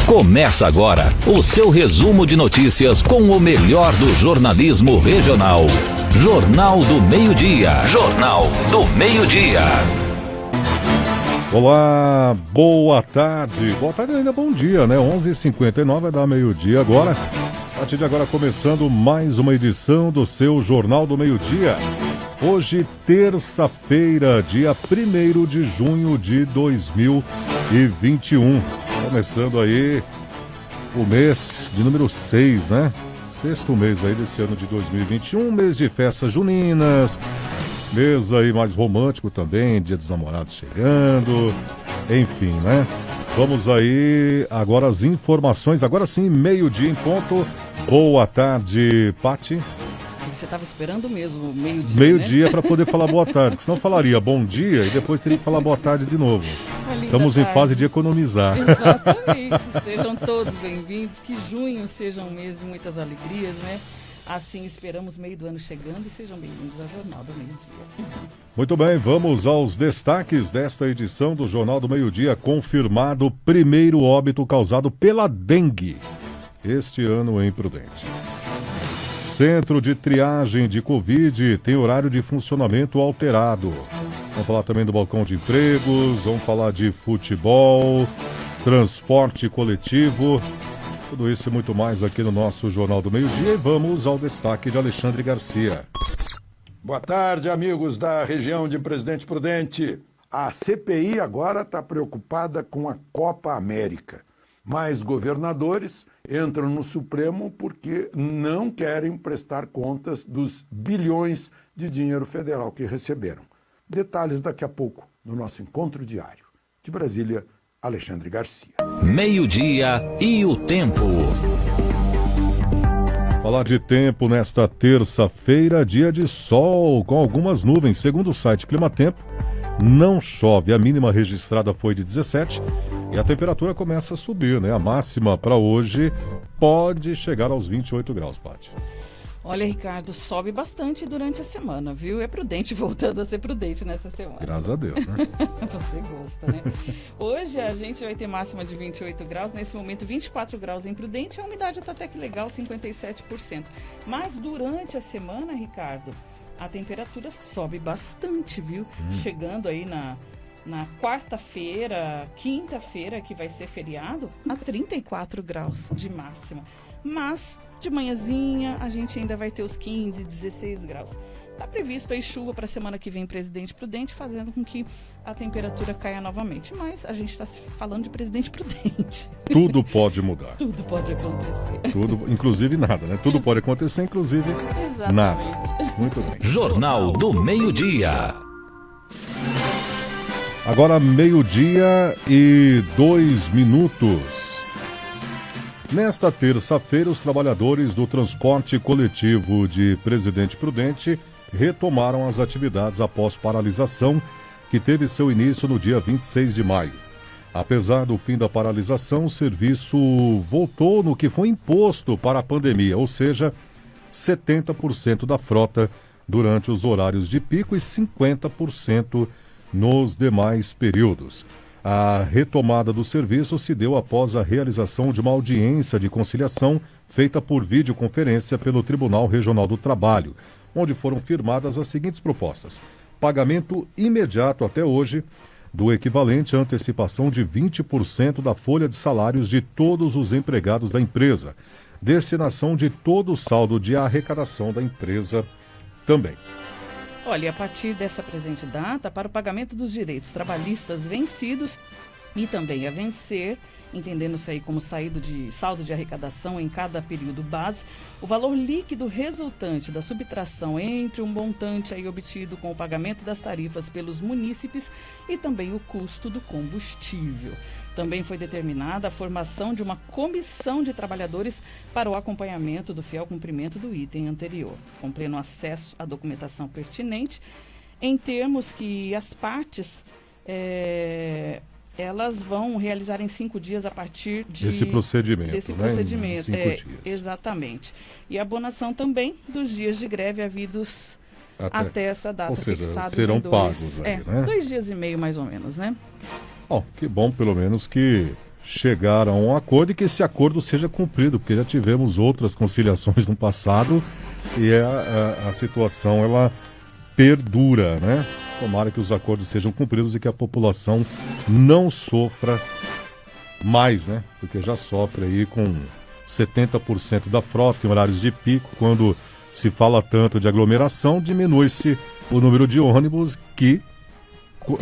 Começa agora o seu resumo de notícias com o melhor do jornalismo regional. Jornal do Meio-Dia. Jornal do Meio-Dia. Olá, boa tarde. Boa tarde ainda, bom dia, né? 11h59 vai dar meio-dia agora. A partir de agora começando mais uma edição do seu Jornal do Meio-Dia. Hoje, terça-feira, dia 1º de junho de 2021. Começando aí o mês de número 6, né? Sexto mês aí desse ano de 2021, mês de festas juninas, mês aí mais romântico também, Dia dos Namorados chegando, enfim, né? Vamos aí agora as informações, agora sim, meio-dia em ponto. Boa tarde, Pati. Você estava esperando mesmo meio-dia, Meio-dia, né? para poder falar boa tarde, porque senão falaria bom dia e depois teria que falar boa tarde de novo. Estamos em fase de economizar. Exatamente. Sejam todos bem-vindos, que junho seja um mês de muitas alegrias, né? Assim esperamos meio do ano chegando e sejam bem-vindos ao Jornal do Meio-Dia. Muito bem, vamos aos destaques desta edição do Jornal do Meio-Dia. Confirmado o primeiro óbito causado pela dengue este ano em Prudente. Centro de triagem de Covid tem horário de funcionamento alterado. Vamos falar também do balcão de empregos, vamos falar de futebol, transporte coletivo, tudo isso e muito mais aqui no nosso Jornal do Meio-Dia. E vamos ao destaque de Alexandre Garcia. Boa tarde, amigos da região de Presidente Prudente. A CPI agora está preocupada com a Copa América. Mais governadores entram no Supremo porque não querem prestar contas dos bilhões de dinheiro federal que receberam. Detalhes daqui a pouco no nosso encontro diário. De Brasília, Alexandre Garcia. Meio-dia e o tempo. Falar de tempo nesta terça-feira, dia de sol, com algumas nuvens. Segundo o site Climatempo, não chove. A mínima registrada foi de 17 e a temperatura começa a subir, né? A máxima para hoje pode chegar aos 28 graus, Paty. Olha, Ricardo, sobe bastante durante a semana, viu? É Prudente voltando a ser prudente nessa semana. Graças a Deus, né? Você gosta, né? Hoje a gente vai ter máxima de 28 graus, nesse momento 24 graus em Prudente, a umidade está até que legal, 57%. Mas durante a semana, Ricardo, a temperatura sobe bastante, viu? Chegando aí na quarta-feira, quinta-feira, que vai ser feriado, a 34 graus de máxima. Mas, de manhãzinha, a gente ainda vai ter os 15, 16 graus. Está previsto aí chuva para a semana que vem, Presidente Prudente, fazendo com que a temperatura caia novamente. Mas a gente está falando de Presidente Prudente. Tudo pode mudar. Tudo pode acontecer. Tudo, inclusive nada, né? Tudo pode acontecer, inclusive Exatamente. nada. Muito bem. Jornal do Meio-Dia. Agora 12:02. Nesta terça-feira, os trabalhadores do transporte coletivo de Presidente Prudente retomaram as atividades após paralisação que teve seu início no dia 26 de maio. Apesar do fim da paralisação, o serviço voltou no que foi imposto para a pandemia, ou seja, 70% da frota durante os horários de pico e 50% nos demais períodos. A retomada do serviço se deu após a realização de uma audiência de conciliação feita por videoconferência pelo Tribunal Regional do Trabalho, onde foram firmadas as seguintes propostas: pagamento imediato até hoje do equivalente à antecipação de 20% da folha de salários de todos os empregados da empresa, destinação de todo o saldo de arrecadação da empresa também. Olha, a partir dessa presente data, para o pagamento dos direitos trabalhistas vencidos e também a vencer, entendendo isso aí como saldo de arrecadação em cada período base, o valor líquido resultante da subtração entre um montante aí obtido com o pagamento das tarifas pelos munícipes e também o custo do combustível. Também foi determinada a formação de uma comissão de trabalhadores para o acompanhamento do fiel cumprimento do item anterior, com pleno acesso à documentação pertinente, em termos que as partes elas vão realizar em 5 dias a partir desse procedimento. Em 5 dias. Exatamente. E a abonação também dos dias de greve havidos até essa data. Ou seja, fixados serão em pagos aí, né? 2 dias e meio mais ou menos, né? Bom, que bom pelo menos que chegar a um acordo e que esse acordo seja cumprido, porque já tivemos outras conciliações no passado e a situação ela perdura, né? Tomara que os acordos sejam cumpridos e que a população não sofra mais, né? Porque já sofre aí com 70% da frota em horários de pico. Quando se fala tanto de aglomeração, diminui-se o número de ônibus que,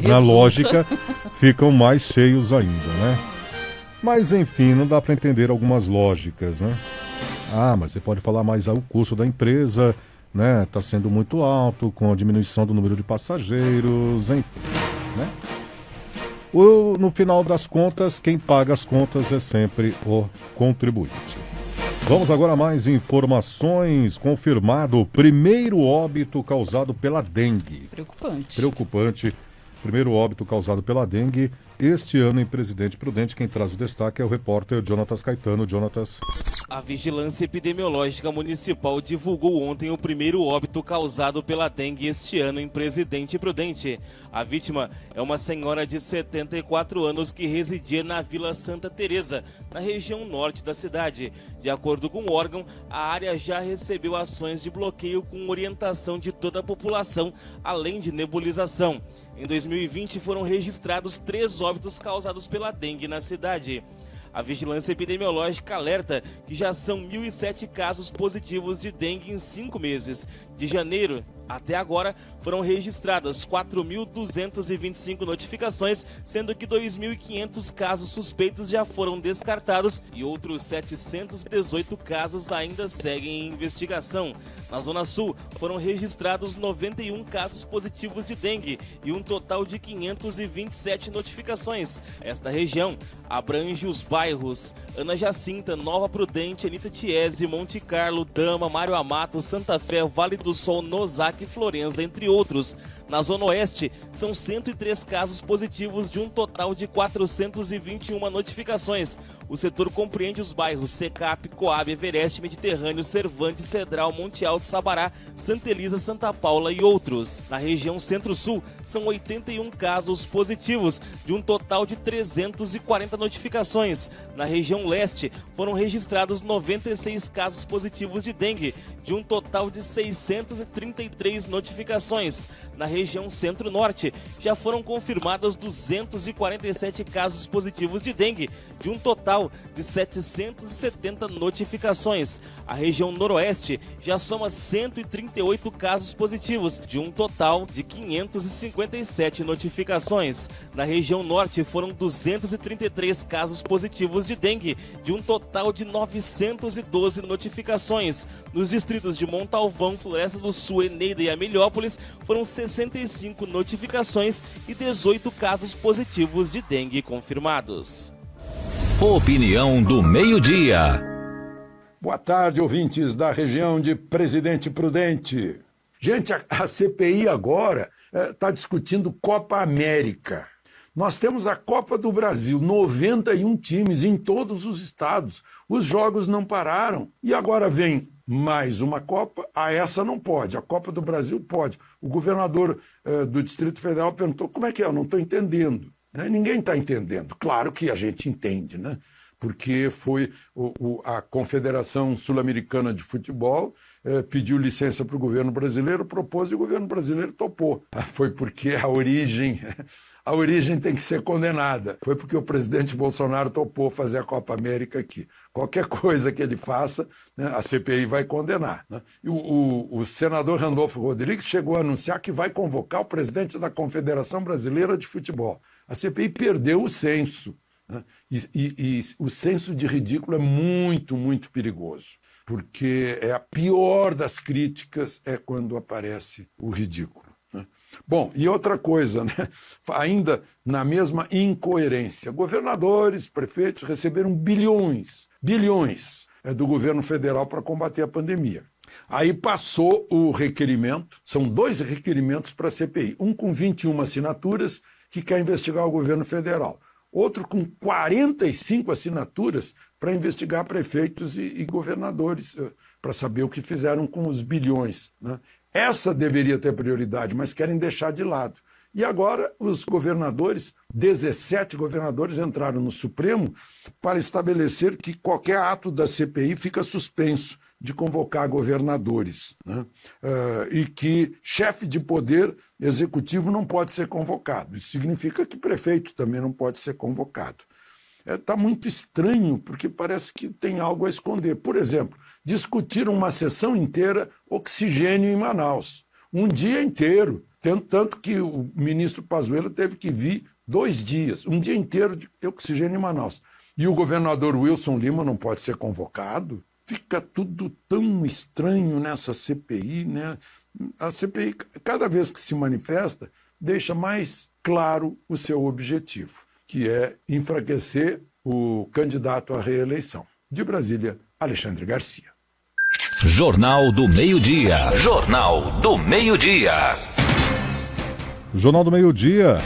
na lógica, ficam mais cheios ainda, né? Mas, enfim, não dá para entender algumas lógicas, né? Ah, mas você pode falar mais o custo da empresa, né? Está sendo muito alto com a diminuição do número de passageiros, enfim, né? No final das contas, quem paga as contas é sempre o contribuinte. Vamos agora a mais informações. Confirmado o primeiro óbito causado pela dengue. Preocupante. Primeiro óbito causado pela dengue este ano em Presidente Prudente. Quem traz o destaque é o repórter Jonatas Caetano. Jonatas. A Vigilância Epidemiológica Municipal divulgou ontem o primeiro óbito causado pela dengue este ano em Presidente Prudente. A vítima é uma senhora de 74 anos que residia na Vila Santa Teresa, na região norte da cidade. De acordo com o órgão, a área já recebeu ações de bloqueio com orientação de toda a população, além de nebulização. Em 2020 foram registrados 3 óbitos causados pela dengue na cidade. A Vigilância Epidemiológica alerta que já são 1.007 casos positivos de dengue em 5 meses. De janeiro até agora foram registradas 4.225 notificações, sendo que 2.500 casos suspeitos já foram descartados e outros 718 casos ainda seguem em investigação. Na Zona Sul foram registrados 91 casos positivos de dengue e um total de 527 notificações. Esta região abrange os bairros Ana Jacinta, Nova Prudente, Anita Tiese, Monte Carlo, Dama, Mário Amato, Santa Fé, Vale do Sol, Nozac e Florença, entre outros. Na Zona Oeste, são 103 casos positivos de um total de 421 notificações. O setor compreende os bairros Secap, Coab, Evereste, Mediterrâneo, Cervantes, Cedral, Monte Alto, Sabará, Santa Elisa, Santa Paula e outros. Na região Centro-Sul, são 81 casos positivos, de um total de 340 notificações. Na região Leste, foram registrados 96 casos positivos de dengue, de um total de 633 notificações. Na região Centro-Norte, já foram confirmadas 247 casos positivos de dengue, de um total de 770 notificações. A região Noroeste já soma 138 casos positivos, de um total de 557 notificações. Na região Norte, foram 233 casos positivos de dengue, de um total de 912 notificações. Nos distritos de Montalvão, Floresta do Sul, Eneida e Ameliópolis, foram 65 notificações e 18 casos positivos de dengue confirmados. Opinião do meio-dia. Boa tarde, ouvintes da região de Presidente Prudente. Gente, a CPI agora está discutindo Copa América. Nós temos a Copa do Brasil, 91 times em todos os estados. Os jogos não pararam. E agora vem mais uma Copa, essa não pode, a Copa do Brasil pode. O governador do Distrito Federal perguntou como é que é, eu não estou entendendo. Né? Ninguém está entendendo. Claro que a gente entende, né? Porque foi a Confederação Sul-Americana de Futebol pediu licença para o governo brasileiro, propôs e o governo brasileiro topou. Foi porque a origem tem que ser condenada. Foi porque o presidente Bolsonaro topou fazer a Copa América aqui. Qualquer coisa que ele faça, né, a CPI vai condenar. Né? E o senador Randolfo Rodrigues chegou a anunciar que vai convocar o presidente da Confederação Brasileira de Futebol. A CPI perdeu o senso. Né? E o senso de ridículo é muito, muito perigoso, porque a pior das críticas é quando aparece o ridículo. Né? Bom, e outra coisa, né? Ainda na mesma incoerência, governadores, prefeitos receberam bilhões do governo federal para combater a pandemia. Aí passou o requerimento, são 2 requerimentos para a CPI, um com 21 assinaturas que quer investigar o governo federal. Outro com 45 assinaturas para investigar prefeitos e governadores, para saber o que fizeram com os bilhões. Né? Essa deveria ter prioridade, mas querem deixar de lado. E agora os governadores, 17 governadores, entraram no Supremo para estabelecer que qualquer ato da CPI fica suspenso de convocar governadores, né? E que chefe de poder executivo não pode ser convocado. Isso significa que prefeito também não pode ser convocado. Está muito estranho, porque parece que tem algo a esconder. Por exemplo, discutiram uma sessão inteira oxigênio em Manaus. Um dia inteiro. Tanto que o ministro Pazuello teve que vir 2 dias, um dia inteiro de oxigênio em Manaus. E o governador Wilson Lima não pode ser convocado? Fica tudo tão estranho nessa CPI, né? A CPI, cada vez que se manifesta, deixa mais claro o seu objetivo, que é enfraquecer o candidato à reeleição. De Brasília, Alexandre Garcia. Jornal do Meio-Dia. Jornal do Meio-Dia. Jornal do Meio-Dia,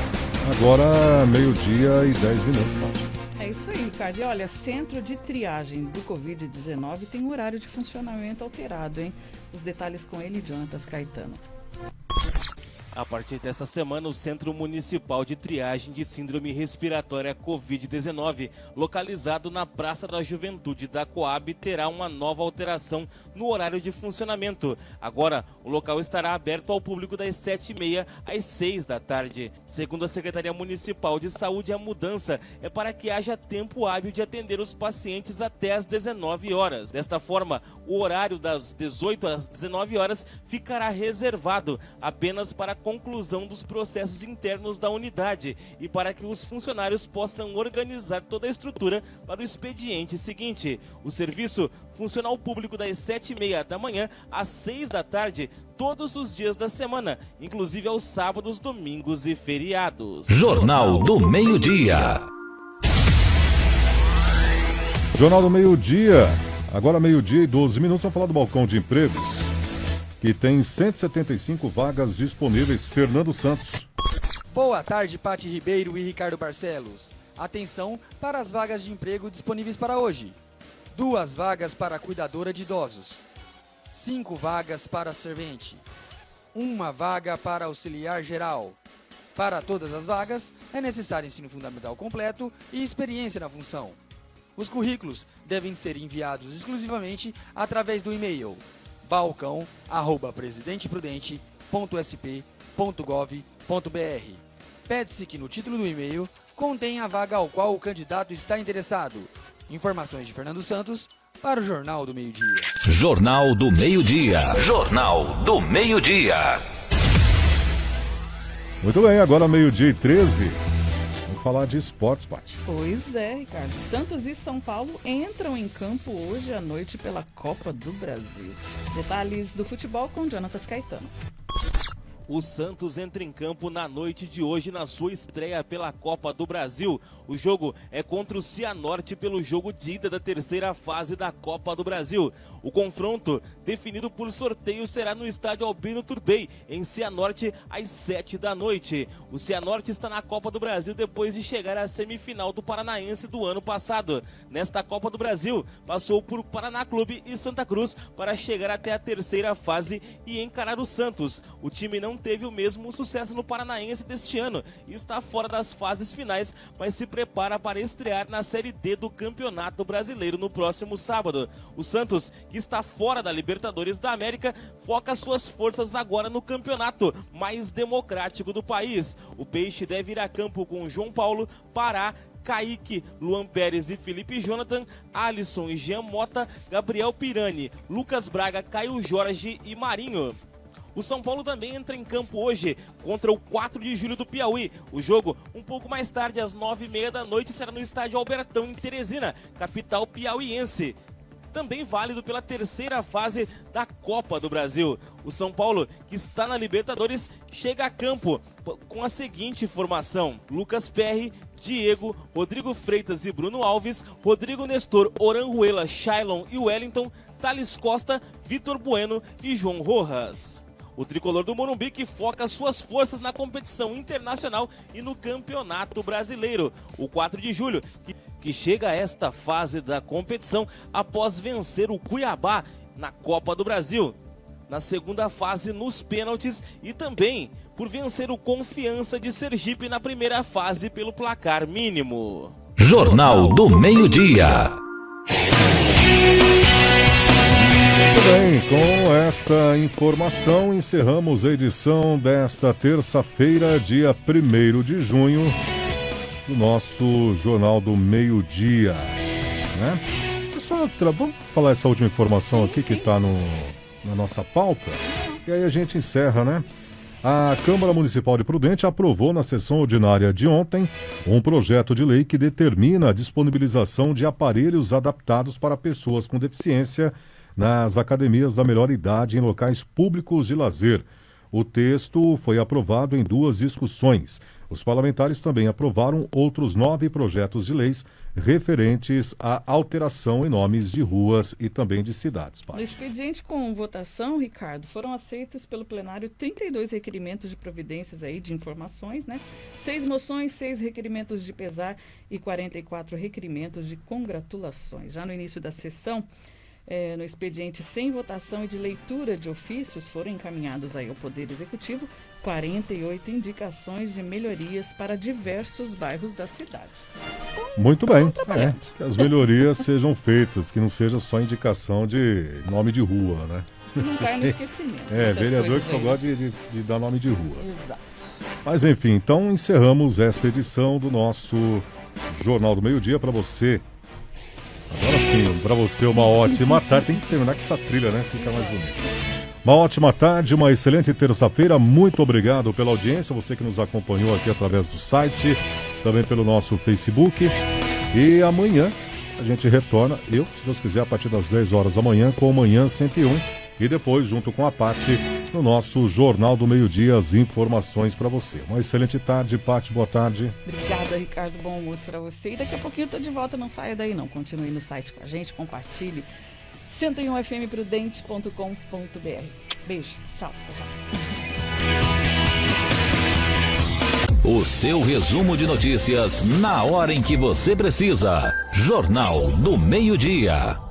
agora 12h10, Paty. É isso aí, Ricardo. E olha, centro de triagem do Covid-19 tem um horário de funcionamento alterado, hein? Os detalhes com ele, Jonatas Caetano. A partir dessa semana, o Centro Municipal de Triagem de Síndrome Respiratória Covid-19, localizado na Praça da Juventude da Coab, terá uma nova alteração no horário de funcionamento. Agora, o local estará aberto ao público das 7h30 às 6 da tarde. Segundo a Secretaria Municipal de Saúde, a mudança é para que haja tempo hábil de atender os pacientes até às 19 horas. Desta forma, o horário das 18 às 19 horas ficará reservado apenas para a conclusão dos processos internos da unidade e para que os funcionários possam organizar toda a estrutura para o expediente seguinte. O serviço funciona ao público das 7h30 da manhã às 6 da tarde, todos os dias da semana, inclusive aos sábados, domingos e feriados. Jornal do Meio-Dia. Jornal do Meio-Dia, agora 12h12, vamos falar do balcão de empregos, que tem 175 vagas disponíveis. Fernando Santos. Boa tarde, Paty Ribeiro e Ricardo Barcelos. Atenção para as vagas de emprego disponíveis para hoje. 2 vagas para cuidadora de idosos. 5 vagas para servente. 1 vaga para auxiliar geral. Para todas as vagas, é necessário ensino fundamental completo e experiência na função. Os currículos devem ser enviados exclusivamente através do e-mail balcão@presidenteprudente.sp.gov.br. Pede-se que no título do e-mail contenha a vaga ao qual o candidato está interessado. Informações de Fernando Santos para o Jornal do Meio-Dia. Jornal do Meio-Dia. Jornal do Meio-Dia. Muito bem, agora 12h13. Vamos falar de esportes, Paty. Pois é, Ricardo. Santos e São Paulo entram em campo hoje à noite pela Copa do Brasil. Detalhes do futebol com Jonatas Caetano. O Santos entra em campo na noite de hoje na sua estreia pela Copa do Brasil. O jogo é contra o Cianorte pelo jogo de ida da 3ª fase da Copa do Brasil. O confronto, definido por sorteio, será no estádio Albino Turbay, em Cianorte, às 7 da noite. O Cianorte está na Copa do Brasil depois de chegar à semifinal do Paranaense do ano passado. Nesta Copa do Brasil, passou por Paraná Clube e Santa Cruz para chegar até a 3ª fase e encarar o Santos. O time não teve o mesmo sucesso no Paranaense deste ano e está fora das fases finais, mas se prepara para estrear na Série D do Campeonato Brasileiro no próximo sábado. O Santos, que está fora da Libertadores da América, foca suas forças agora no campeonato mais democrático do país. O Peixe deve ir a campo com João Paulo, Pará, Kaique, Luan Pérez e Felipe Jonathan, Alisson e Jean Mota, Gabriel Pirani, Lucas Braga, Caio Jorge e Marinho. O São Paulo também entra em campo hoje contra o 4 de julho do Piauí. O jogo, um pouco mais tarde, às 9h30 da noite, será no estádio Albertão, em Teresina, capital piauiense. Também válido pela 3ª fase da Copa do Brasil. O São Paulo, que está na Libertadores, chega a campo com a seguinte formação: Lucas Perry, Diego, Rodrigo Freitas e Bruno Alves, Rodrigo Nestor, Oranjuela, Shailon e Wellington, Thales Costa, Vitor Bueno e João Rojas. O tricolor do Morumbi, que foca suas forças na competição internacional e no Campeonato Brasileiro. O 4 de julho, que chega a esta fase da competição após vencer o Cuiabá na Copa do Brasil. na segunda fase nos pênaltis e também por vencer o Confiança de Sergipe na primeira fase pelo placar mínimo. Jornal do Meio-Dia. Muito bem, com esta informação encerramos a edição desta terça-feira, dia 1º de junho, do nosso Jornal do Meio-Dia, né? Pessoal, vamos falar essa última informação aqui que está na nossa pauta, e aí a gente encerra, né? A Câmara Municipal de Prudente aprovou na sessão ordinária de ontem um projeto de lei que determina a disponibilização de aparelhos adaptados para pessoas com deficiência nas academias da melhor idade em locais públicos de lazer. O texto foi aprovado em 2 discussões. Os parlamentares também aprovaram outros 9 projetos de leis referentes à alteração em nomes de ruas e também de cidades. No expediente com votação, Ricardo, foram aceitos pelo plenário 32 requerimentos de providências aí, de informações, né? 6 moções, 6 requerimentos de pesar e 44 requerimentos de congratulações. Já no início da sessão, no expediente sem votação e de leitura de ofícios, foram encaminhados aí ao Poder Executivo 48 indicações de melhorias para diversos bairros da cidade. Então, muito bem, que as melhorias sejam feitas, que não seja só indicação de nome de rua, né? Não cai no esquecimento. Vereador que só gosta de dar nome de rua. Exato. Mas enfim, então encerramos esta edição do nosso Jornal do Meio-Dia para você. Agora sim, para você uma ótima tarde. Tem que terminar com essa trilha, né? Fica mais bonito. Uma ótima tarde, uma excelente terça-feira. Muito obrigado pela audiência, você que nos acompanhou aqui através do site, também pelo nosso Facebook. E amanhã a gente retorna, se Deus quiser, a partir das 10 horas da manhã, com o Manhã 101. E depois, junto com a Paty, no nosso Jornal do Meio-Dia, as informações para você. Uma excelente tarde, Paty, boa tarde. Obrigada, Ricardo, bom almoço para você. E daqui a pouquinho eu tô de volta, não saia daí não. Continue no site com a gente, compartilhe. 101fmprudente.com.br. Beijo, tchau. O seu resumo de notícias na hora em que você precisa. Jornal do Meio-Dia.